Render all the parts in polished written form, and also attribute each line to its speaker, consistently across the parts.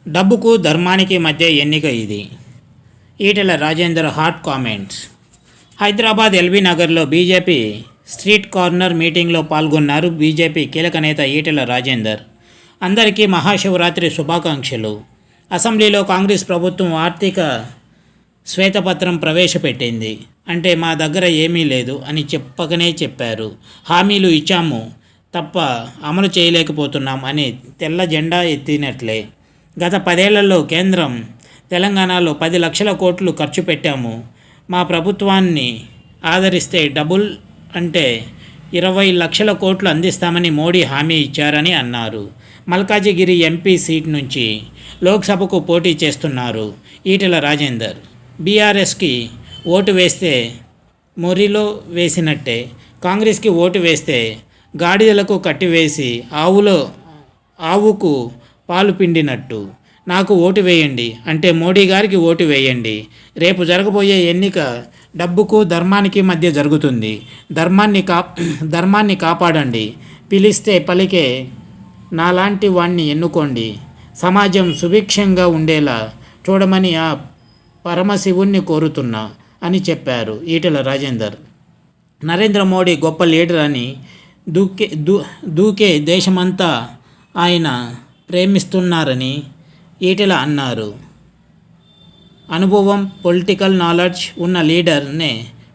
Speaker 1: డబ్బుకు ధర్మానికి మధ్య ఎన్నిక ఇది. Etela Rajender hot comments. Hyderabad LB నగర్లో బీజేపీ స్ట్రీట్ కార్నర్ మీటింగ్లో పాల్గొన్నారు బీజేపీ కీలక నేత ఈటెల రాజేందర్. అందరికీ మహాశివరాత్రి శుభాకాంక్షలు. అసెంబ్లీలో కాంగ్రెస్ ప్రభుత్వం ఆర్థిక శ్వేతపత్రం ప్రవేశపెట్టింది. అంటే మా దగ్గర ఏమీ లేదు అని చెప్పకనే చెప్పారు. హామీలు ఇచ్చాము తప్ప అమలు చేయలేకపోతున్నాం అని తెల్ల జెండా ఎత్తినట్లే. గత 10 ఏళ్లలో కేంద్రం తెలంగాణలో 10 లక్షల కోట్లు ఖర్చు పెట్టాము. మా ప్రభుత్వాన్ని ఆదరిస్తే డబుల్ అంటే 20 లక్షల కోట్లు అందిస్తామని మోడీ హామీ ఇచ్చారని అన్నారు. మల్కాజిగిరి ఎంపీ సీట్ నుంచి లోక్సభకు పోటీ చేస్తున్నారు ఈటెల రాజేందర్. బీఆర్ఎస్కి ఓటు వేస్తే మొరిలో వేసినట్టే, కాంగ్రెస్కి ఓటు వేస్తే గాడిదలకు కట్టివేసి ఆవుకు పాలు పిండినట్టు. నాకు ఓటు వేయండి అంటే మోడీ గారికి ఓటు వేయండి. రేపు జరగబోయే ఎన్నిక డబ్బుకు ధర్మానికి మధ్య జరుగుతుంది. ధర్మాన్ని కాపాడండి. పిలిస్తే పలికే నాలాంటి వాణ్ణి ఎన్నుకోండి. సమాజం సుభిక్షంగా ఉండేలా చూడమని ఆ పరమశివుణ్ణి కోరుతున్నా అని చెప్పారు ఈటెల రాజేందర్. నరేంద్ర మోడీ గొప్ప లీడర్ అని దూకే దేశమంతా ఆయన ప్రేమిస్తున్నారని ఈటెల అన్నారు. అనుభవం, పొలిటికల్ నాలెడ్జ్ ఉన్న లీడర్నే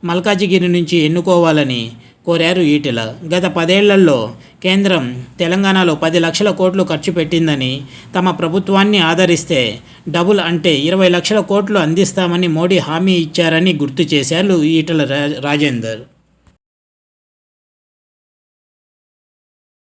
Speaker 1: మల్కాజిగిరి నుంచి ఎన్నుకోవాలని కోరారు ఈటెల. గత 10 ఏళ్లలో కేంద్రం తెలంగాణలో 10 లక్షల కోట్లు ఖర్చు పెట్టిందని, తమ ప్రభుత్వాన్ని ఆదరిస్తే డబుల్ అంటే 20 లక్షల కోట్లు అందిస్తామని మోడీ హామీ ఇచ్చారని గుర్తు చేశారు ఈటెల రాజేందర్.